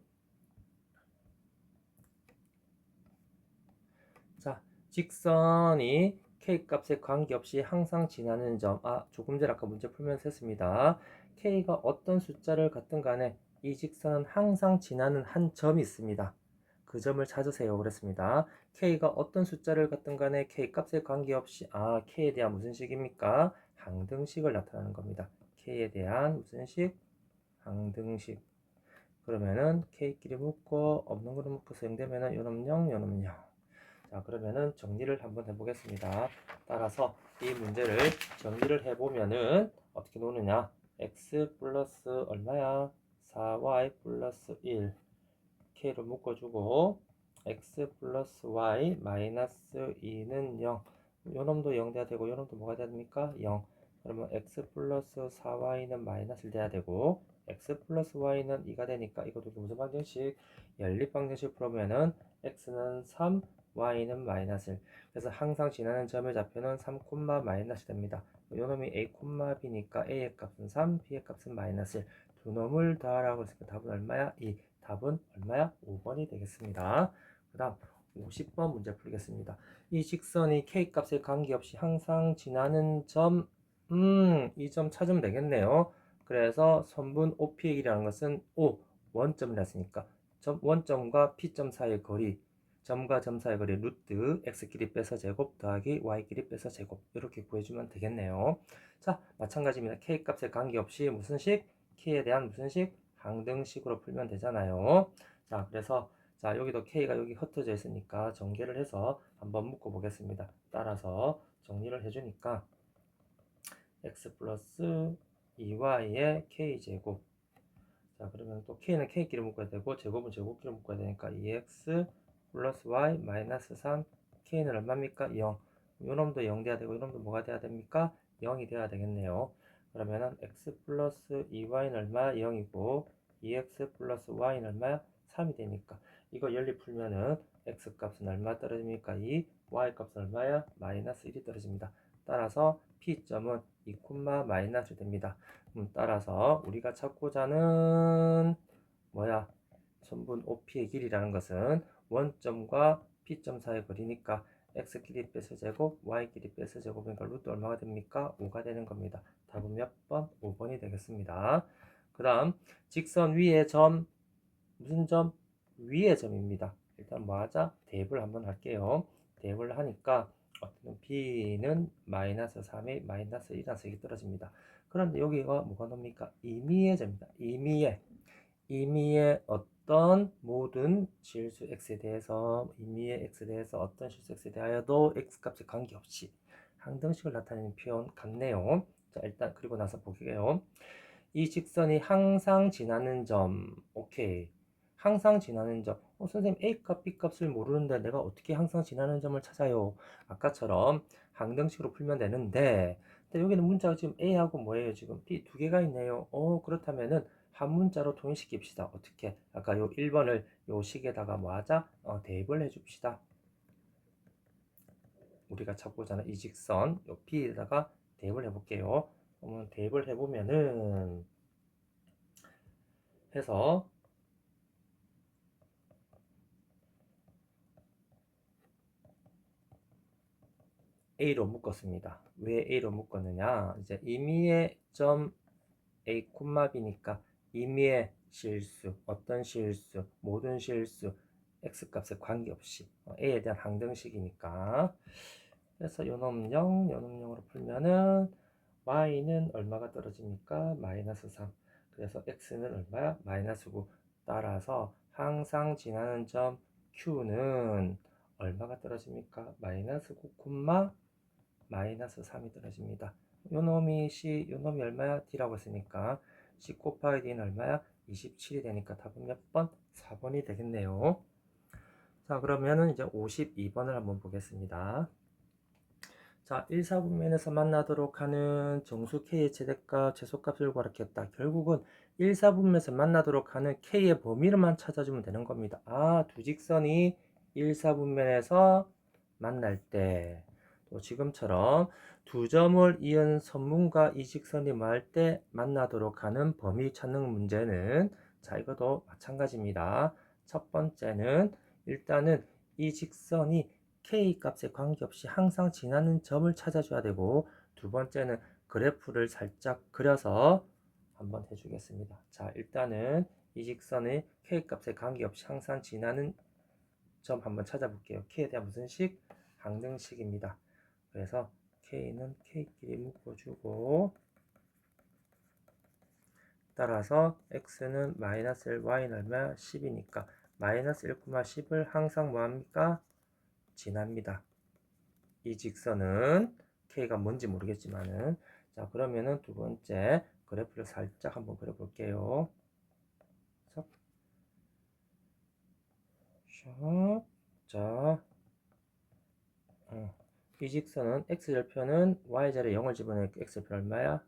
Speaker 1: 자, 직선이 K값에 관계없이 항상 지나는 점. 조금 전에 아까 문제 풀면서 했습니다. K가 어떤 숫자를 갖든 간에 이 직선은 항상 지나는 한 점이 있습니다. 그 점을 찾으세요. 그랬습니다. K가 어떤 숫자를 갖든 간에 K값에 관계없이, K에 대한 무슨 식입니까? 항등식을 나타내는 겁니다. K에 대한 무슨 식? 항등식. 그러면은 K끼리 묶고 없는 거를 묶어서 0 되면은 요놈 0, 요놈 0. 자, 그러면은 정리를 한번 해보겠습니다. 따라서 이 문제를 정리를 해보면은 어떻게 노느냐? x 플러스 얼마야? 4y 플러스 1 k로 묶어주고 x 플러스 y 마이너스 2는 0. 요놈도 0 돼야 되고 요놈도 뭐가 돼야 됩니까? 0. 그러면 x 플러스 4y는 마이너스 1 돼야 되고 x 플러스 y는 2가 되니까 이것도 무슨 방정식? 연립 방정식 풀어보면은 x는 3, y는 마이너스 1. 그래서 항상 지나는 점의 좌표는 3, 마이너스 됩니다. 요놈이 a, b니까 a의 값은 3, b의 값은 마이너스 1. 두 놈을 더하라고 했으니까 답은 얼마야? 2. 답은 얼마야? 5번이 되겠습니다. 그 다음 50번 문제 풀겠습니다. 이 직선이 K값에 관계없이 항상 지나는 점, 이 점 찾으면 되겠네요. 그래서 선분 OP의 길이라는 것은 O, 원점을 했으니까 원점과 P점 사이의 거리, 점과 점 사이의 거리 루트 X끼리 빼서 제곱 더하기 Y끼리 빼서 제곱, 이렇게 구해주면 되겠네요. 자, 마찬가지입니다. K값에 관계없이 무슨 식? K에 대한 무슨 식? 항등식으로 풀면 되잖아요. 자, 그래서 자, 여기도 K가 여기 흩어져 있으니까 전개를 해서 한번 묶어 보겠습니다. 따라서 정리를 해주니까 x 플러스 2y의 k제곱. 자, 그러면 또 k는 k끼리 묶어야 되고 제곱은 제곱끼리 묶어야 되니까 2x 플러스 y 마이너스 3, k는 얼마입니까? 0. 요놈도 0 돼야 되고 요놈도 뭐가 돼야 됩니까? 0이 돼야 되겠네요. 그러면은 x 플러스 2y는 얼마? 0이고 2x 플러스 y는 얼마야? 3이 되니까 이거 연립 풀면은 x 값은 얼마 떨어집니까? 2, y 값은 얼마야? 마이너스 1이 떨어집니다. 따라서 P점은 2, 마이너스 됩니다. 따라서 우리가 찾고자 하는 뭐야? 선분 OP의 길이라는 것은 원점과 P점 사이의 거리니까 x끼리 빼서 제곱, y끼리 빼서 제곱이니까 루트 얼마가 됩니까? 5가 되는 겁니다. 답은 몇 번? 5번이 되겠습니다. 그 다음 직선 위의 점, 무슨 점? 위의 점입니다. 일단 뭐 하자? 대입을 한번 할게요. 대입을 하니까 어떤 b는 마이너스 3이 마이너스 1이라서 떨어집니다. 그런데 여기가 뭐가 나옵니까? 임의의 점입니다. 임의의 어떤 모든 실수 x에 대해서 임의의 x에 대해서 어떤 실수 x에 대하여도 x값에 관계없이 항등식을 나타내는 표현 같네요. 자, 일단 그리고 나서 볼게요. 이 직선이 항상 지나는 점. 오케이. 항상 지나는 점. 선생님 A값, B값을 모르는데 내가 어떻게 항상 지나는 점을 찾아요? 아까처럼 항등식으로 풀면 되는데, 근데 여기는 문자가 지금 A하고 뭐예요? 지금 B 두 개가 있네요. 그렇다면은 한 문자로 통일시킵시다. 어떻게? 아까 요 1번을 요 식에다가 뭐 하자? 대입을 해줍시다. 우리가 찾고자 하는 이 직선, 요 B에다가 대입을 해볼게요. 그러면 대입을 해보면은 해서 A로 묶었습니다. 왜 A로 묶었느냐? 이제 임의의 점 A, B니까 임의의 실수, 어떤 실수, 모든 실수, X값에 관계없이 A에 대한 항등식이니까. 그래서 요놈 0, 요놈 0으로 풀면은 Y는 얼마가 떨어집니까? 마이너스 3. 그래서 X는 얼마야? 마이너스 9. 따라서 항상 지나는 점 Q는 얼마가 떨어집니까? 마이너스 9, 마이너스 3이 떨어집니다. 요놈이 C, 요놈이 얼마야? D라고 했으니까 C 곱하기 D는 얼마야? 27이 되니까 답은 몇 번? 4번이 되겠네요. 자, 그러면은 이제 52번을 한번 보겠습니다. 자, 1, 4분면에서 만나도록 하는 정수 K의 최대값, 최소값을 구하겠다. 결국은 1, 4분면에서 만나도록 하는 K의 범위를만 찾아주면 되는 겁니다. 두 직선이 1, 4분면에서 만날 때, 또 지금처럼 두 점을 이은 선문과 이 직선이 뭐할 때 만나도록 하는 범위 찾는 문제는, 자, 이것도 마찬가지입니다. 첫 번째는 일단은 이 직선이 K 값에 관계없이 항상 지나는 점을 찾아줘야 되고, 두 번째는 그래프를 살짝 그려서 한번 해주겠습니다. 자, 일단은 이 직선의 K 값에 관계없이 항상 지나는 점 한번 찾아볼게요. K에 대한 무슨 식? 항등식입니다. 그래서 K는 K끼리 묶어주고, 따라서 X는 마이너스 1, Y는 얼마? 10이니까 마이너스 1, 10을 항상 뭐합니까? 지납니다. 이 직선은 K가 뭔지 모르겠지만은, 자, 그러면은 두 번째 그래프를 살짝 한번 그려볼게요. 자, 이 직선은 X절편은 Y자리에 0을 집어넣으니까 X절편 얼마야?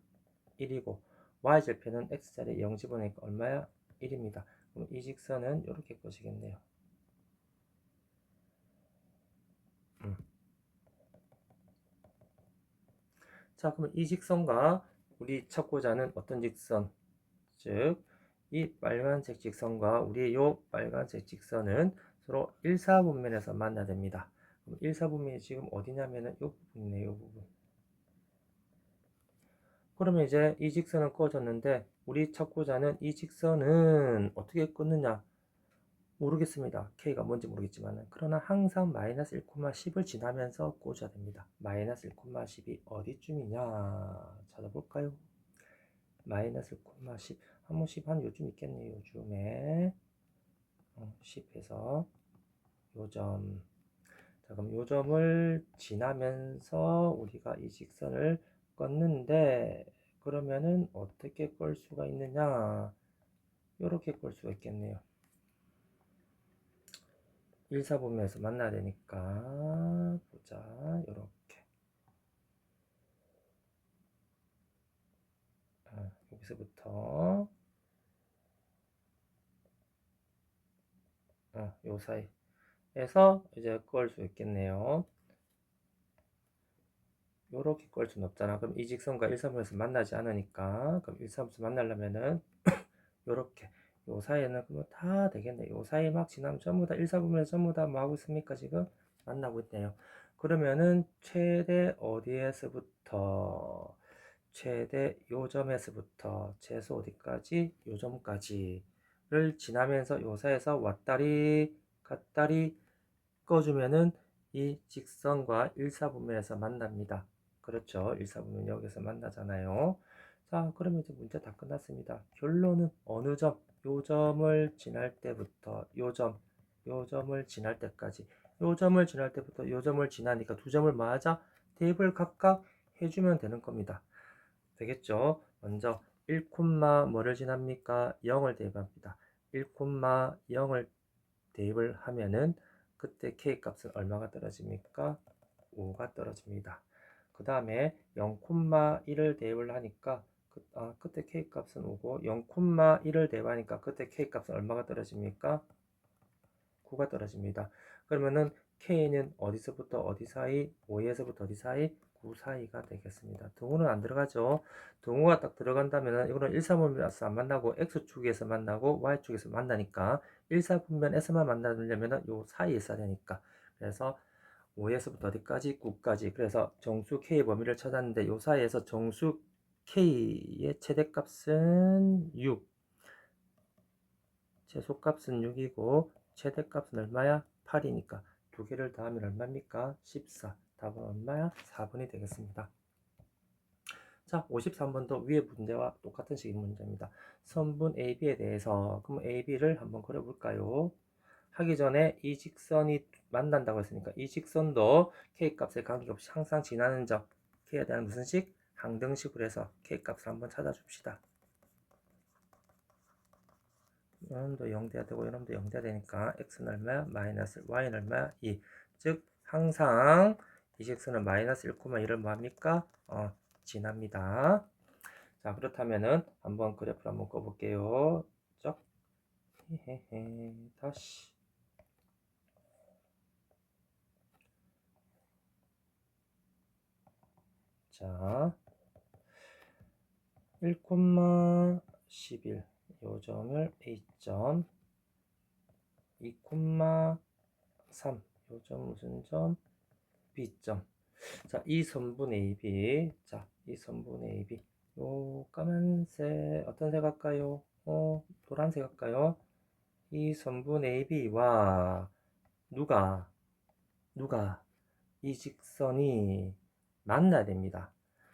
Speaker 1: 1이고, Y절편은 X자리에 0 집어넣으니까 얼마야? 1입니다. 그럼 이 직선은 이렇게 꺼지겠네요. 자, 그럼 이 직선과 우리 찾고자 하는 어떤 직선, 즉 이 빨간색 직선과 우리 요 빨간색 직선은 서로 1, 4분면에서 만나야 됩니다. 그럼 1, 4분면이 지금 어디냐면은 요 부분이네요, 요 부분. 그러면 이제 이 직선은 꺼졌는데 우리 찾고자 하는 이 직선은 어떻게 끊느냐? 모르겠습니다. K가 뭔지 모르겠지만, 그러나 항상 마이너스 1, 10을 지나면서 꽂아야 됩니다. 마이너스 1, 10이 어디쯤이냐 찾아볼까요? 마이너스 1, 10, 한 번씩 한 요즘 있겠네요. 요즘에 10에서 요점. 자, 그럼 요점을 지나면서 우리가 이 직선을 껐는데, 그러면은 어떻게 끌 수가 있느냐? 이렇게 끌 수가 있겠네요. 1, 4분면에서 만나야 되니까 보자. 요렇게 여기서부터 요 사이에서 이제 끌 수 있겠네요. 요렇게 끌 수는 없잖아. 그럼 이 직선과 1, 4분면에서 만나지 않으니까, 그럼 1, 4분면에서 만나려면은 요렇게 요 사이에는 그러면 다 되겠네. 요 사이 막 지나면 전부 다 1, 4분면에서 전부 다 뭐 하고 있습니까? 지금 만나고 있네요. 그러면은 최대 어디에서부터 최대 요점에서부터 최소 어디까지 요점까지를 지나면서 요사에서 왔다리 갔다리 꺼주면은 이 직선과 일사분면에서 만납니다. 그렇죠. 일사분면 여기서 만나잖아요. 자, 그러면 이제 문제 다 끝났습니다. 결론은 어느 점? 요점을 지날 때부터 요점을 지날 때까지 요점을 지날 때부터 요점을 지나니까 두 점을 맞아 대입을 각각 해주면 되는 겁니다. 되겠죠? 먼저 1, 뭐를 지납니까? 0을 대입합니다. 1, 0을 대입을 하면은 그때 K 값은 얼마가 떨어집니까? 5가 떨어집니다. 그 다음에 0,1을 대입을 하니까 그때 K 값은 5고 0,1을 대입하니까 그때 K 값은 얼마가 떨어집니까? 9가 떨어집니다. 그러면은 K는 어디서부터 어디 사이? 5에서부터 어디 사이? 9 사이가 되겠습니다. 등호는 안 들어가죠. 등호가 딱 들어간다면 이거는 1사분면에서 안 만나고 X축에서 만나고 Y축에서 만나니까 1사분면에서만 만나려면 요 사이에 있어야 되니까 그래서 5에서부터 어디까지? 9까지. 그래서 정수 K 범위를 찾았는데 요 사이에서 정수 K의 최대값은 6, 최소값은 6이고 최대값은 얼마야? 8이니까 두 개를 더하면 얼마입니까? 14. 답은 얼마야? 4번이 되겠습니다. 자, 53번도 위에 문제와 똑같은 식의 문제입니다. 선분 AB에 대해서 그럼 AB를 한번 그려볼까요? 하기 전에 이 직선이 만난다고 했으니까 이 직선도 K값에 관계없이 항상 지나는 점 K에 대한 무슨 식? 항등식으로 해서 K값을 한번 찾아줍시다. 이놈도 0돼야 되고 이놈도 0돼야 되니까 x는 얼마야? 마이너스 y는 얼마야? 2. 즉 항상 이 직선은 마이너스 1,2를 뭐합니까? 지납니다. 자, 그렇다면은 한번 그래프를 한번 꺼볼게요. 쩍. 헤헤헤. 다시. 자, 1,11 요점을 A점, 2,3 요점 무슨 점? B점. 자, 이 선분 AB. 자, 이 선분 AB. 요 까만색 어떤 색 할까요? 노란색 할까요? 이 선분 AB와 누가 이 직선이 만나야 됩니다.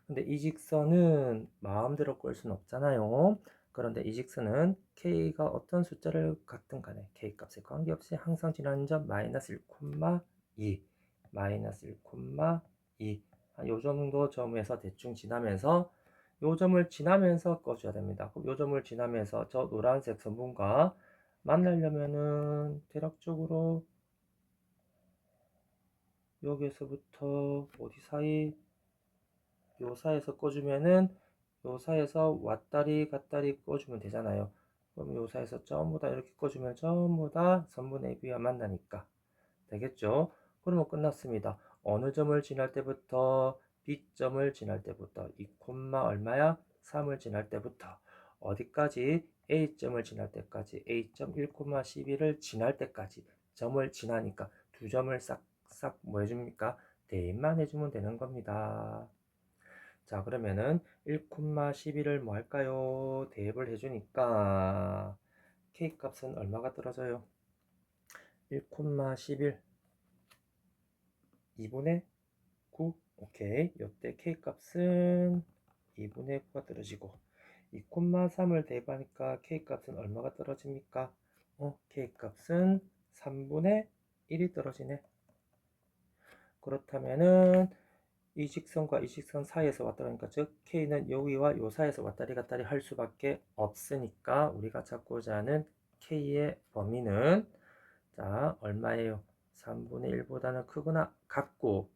Speaker 1: 근데 이 직선은 마음대로 끌 수는 없잖아요. 그런데 이 직선은 K가 어떤 숫자를 갖든 간에 K 값에 관계없이 항상 지나는 점 마이너스 1,2 마이너스 1,2 요 정도 점에서 대충 지나면서 요 점을 지나면서 꺼줘야 됩니다. 그럼 요 점을 지나면서 저 노란색 선분과 만나려면은 대략적으로 여기서부터 어디 사이? 요 사이에서 꺼주면은 요 사이에서 왔다리 갔다리 꺼주면 되잖아요. 그럼 요 사이에서 전부 다 이렇게 꺼주면 전부 다 선분 AB와 만나니까 되겠죠? 그러면 끝났습니다. 어느 점을 지날 때부터 B점을 지날 때부터 2, 얼마야? 3을 지날 때부터 어디까지? A점을 지날 때까지 A점 1,11을 지날 때까지 점을 지나니까 두 점을 싹싹 뭐 해줍니까? 대입만 해주면 되는 겁니다. 자, 그러면은 1,11을 뭐 할까요? 대입을 해주니까 K 값은 얼마가 떨어져요? 1,11 2분의 9. 오케이. 요때 K 값은 2분의 9가 떨어지고 2,3을 대입하니까 K 값은 얼마가 떨어집니까? K 값은 3분의 1이 떨어지네. 그렇다면은 이 직선과 이 직선 사이에서 왔다 가니까 즉 K는 여기와 요 사이에서 왔다리 갔다리 할 수밖에 없으니까 우리가 찾고자 하는 K의 범위는 자 얼마예요? 3분의 1보다는 크거나 같고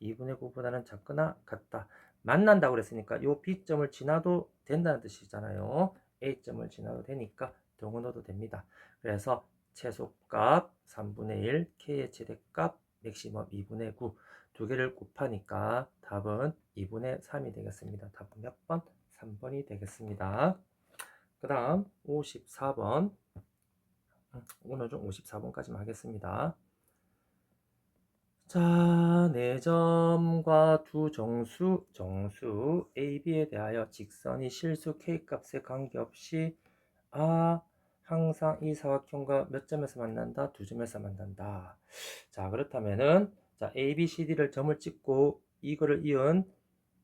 Speaker 1: 2분의 9보다는 작거나 같다. 만난다고 그랬으니까 요 B점을 지나도 된다는 뜻이잖아요. A점을 지나도 되니까 동호 넣어도 됩니다. 그래서 최소값 3분의 1, K의 최대값 맥시멈 2분의 9 두 개를 곱하니까 답은 2분의 3이 되겠습니다. 답은 몇 번? 3번이 되겠습니다. 그 다음 54번 오늘 좀 54번까지만 하겠습니다. 자, 네 점과 두 정수 A, B에 대하여 직선이 실수 K값에 관계없이 항상 이 사각형과 몇 점에서 만난다? 두 점에서 만난다. 자, 그렇다면은 자, A, B, C, D를 점을 찍고 이거를 이은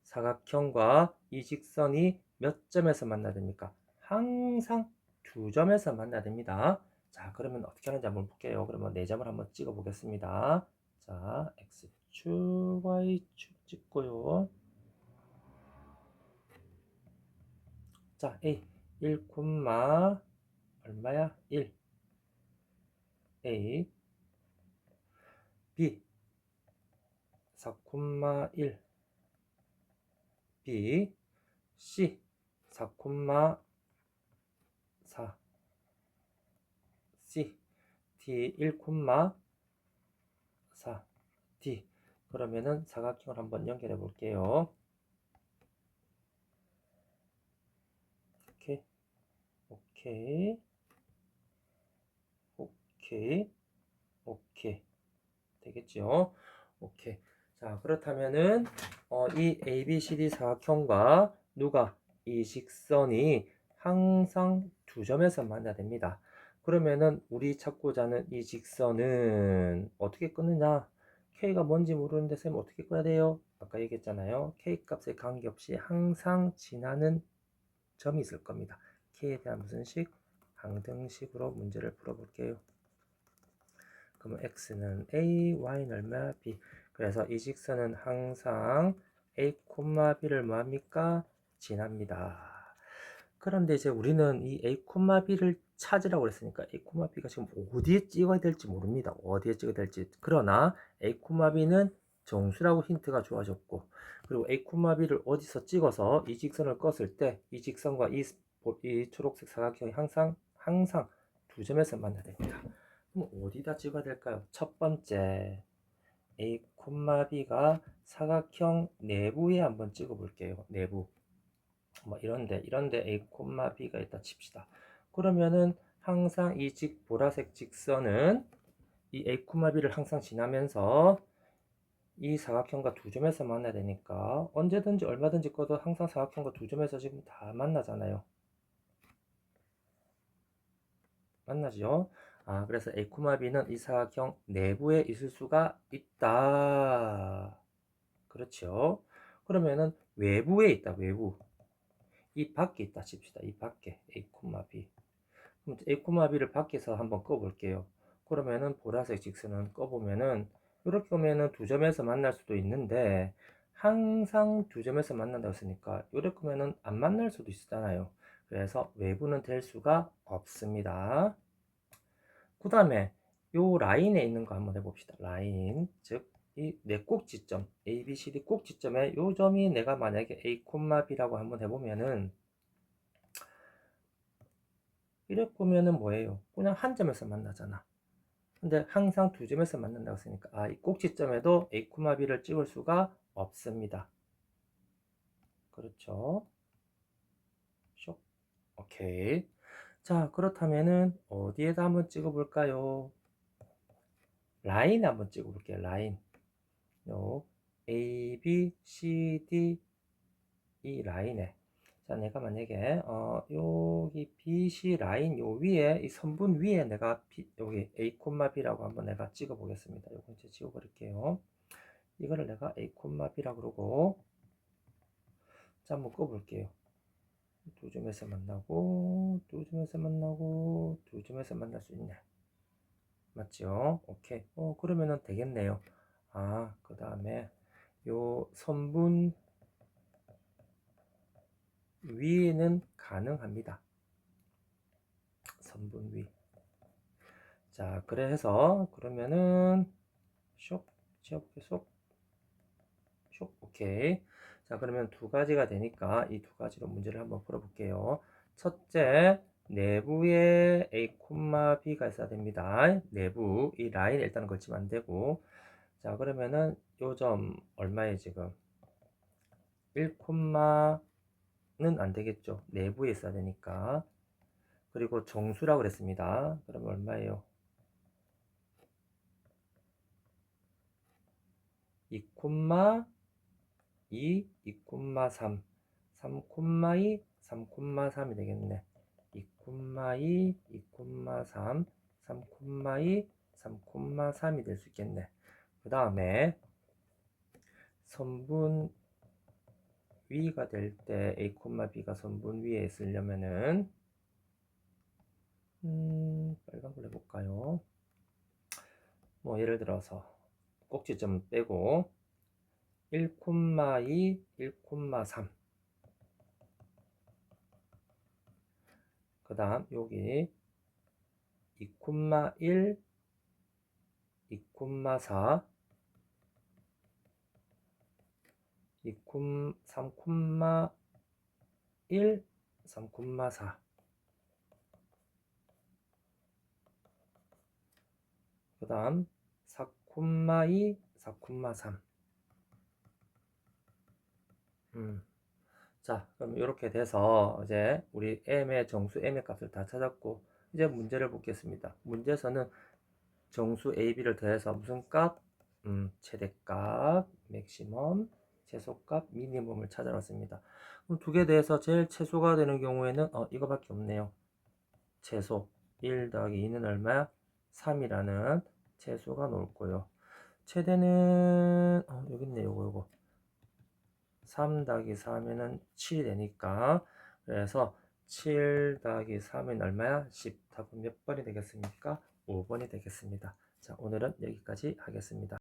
Speaker 1: 사각형과 이 직선이 몇 점에서 만나야 됩니까? 항상 두 점에서 만나야 됩니다. 자, 그러면 어떻게 하는지 한번 볼게요. 그러면 네 점을 한번 찍어 보겠습니다. 자, X축, Y축 찍고요. 자, A 1, 얼마야? 1. A B 4, 1. B C 4, 4. C D 1, 4. D. 그러면은 사각형을 한번 연결해 볼게요. 오케이. 오케이. 오케이. 오케이. 되겠죠? 오케이. 자, 그렇다면은 이 ABCD 사각형과 이 직선이 항상 두 점에서 만나야 됩니다. 그러면은 우리 찾고자 하는 이 직선은 어떻게 끊느냐? K가 뭔지 모르는데 쌤 어떻게 꺼야 돼요? 아까 얘기했잖아요. K 값에 관계없이 항상 지나는 점이 있을 겁니다. K에 대한 무슨 식? 항등식으로 문제를 풀어볼게요. 그러면 x는 a, y는 얼마? b. 그래서 이 직선은 항상 a, b를 뭐합니까? 지납니다. 그런데 이제 우리는 이 a, b를 찾으라고 그랬으니까 a, b가 지금 어디에 찍어야 될지 모릅니다. 어디에 찍어야 될지. 그러나 a, b는 정수라고 힌트가 주어졌고, 그리고 a, b를 어디서 찍어서 이 직선을 껐을 때 이 직선과 이 초록색 사각형이 항상 두 점에서 만나야 됩니다. 그럼 어디다 찍어야 될까요? 첫 번째 A, B가 사각형 내부에 한번 찍어 볼게요. 내부. 뭐 이런데 A, B가 있다 칩시다. 그러면은 항상 이 보라색 직선은 이 A, B를 항상 지나면서 이 사각형과 두 점에서 만나야 되니까 언제든지 얼마든지 꺼도 항상 사각형과 두 점에서 지금 다 만나잖아요. 만나죠? 그래서 A, B는 이 사각형 내부에 있을 수가 있다. 그렇죠? 그러면은 외부에 있다, 외부. 이 밖에 있다 칩시다. 이 밖에 A, B. 그럼 A, B를 밖에서 한번 꺼볼게요. 그러면은 보라색 직선은 꺼보면은 이렇게 오면은 두 점에서 만날 수도 있는데 항상 두 점에서 만난다고 했으니까 이렇게 오면은 안 만날 수도 있잖아요. 그래서 외부는 될 수가 없습니다. 그 다음에 요 라인에 있는 거 한번 해봅시다. 라인, 즉 이 네 꼭지점, A, B, C, D 꼭지점에 요 점이 내가 만약에 A, B라고 한번 해보면은 이렇게 보면은 뭐예요? 그냥 한 점에서 만나잖아. 근데 항상 두 점에서 만난다고 했으니까 이 꼭지점에도 A, B를 찍을 수가 없습니다. 그렇죠? 쇽. 오케이. 자, 그렇다면은 어디에다 한번 찍어볼까요? 라인 한번 찍어볼게요. 라인. 요 A, B, C, D 이 라인에 자 내가 만약에 여기 BC 라인 요 위에 이 선분 위에 내가 여기 A, B라고 한번 내가 찍어 보겠습니다. 요거 이제 지워 버릴게요. 이거를 내가 A, B라 그러고 자 한번 꺼 볼게요. 두 점에서 만나고 두 점에서 만나고 두 점에서 만날 수 있네. 맞죠? 오케이. 그러면은 되겠네요. 그 다음에 요 선분 위에는 가능합니다. 선분 위. 자, 그래서 그러면은 쇽 지워볼게 쇽 오케이. 자, 그러면 두 가지가 되니까 이 두 가지로 문제를 한번 풀어볼게요. 첫째, 내부에 A, B가 있어야 됩니다. 내부 이 라인 일단은 걸치면 안 되고. 자, 그러면은 요 점 얼마에 지금 1, 는 안 되겠죠. 내부에 있어야 되니까. 그리고 정수라고 그랬습니다. 그러면 얼마예요? 2,2, 2,3, 3,2, 3,3이 되겠네. 2,2, 2,3, 3,2, 3,3이 될 수 있겠네. 그 다음에 선분 위가 될 때 A, B가 선분 위에 있으려면은 빨간 걸 해볼까요? 뭐 예를 들어서 꼭지점 빼고 1,2, 1,3. 그 다음 여기 2,1, 2,4, 3,1, 3,4. 그 다음 4,2, 4,3. 자, 그럼 이렇게 돼서 이제 우리 m의 정수 m의 값을 다 찾았고 이제 문제를 보겠습니다. 문제에서는 정수 a, b를 더해서 무슨 값? 최대값, 맥시멈, 최소값, 미니멈을 찾아놨습니다. 그럼 두 개 더해서 제일 최소가 되는 경우에는 이거밖에 없네요. 최소 1 더하기 2는 얼마야? 3이라는 최소가 나올 거예요. 최대는 여기 있네. 요거 3 더하기 4면은 7이 되니까 그래서 7 더하기 3은 얼마야? 10. 답은 몇 번이 되겠습니까? 5번이 되겠습니다. 자, 오늘은 여기까지 하겠습니다.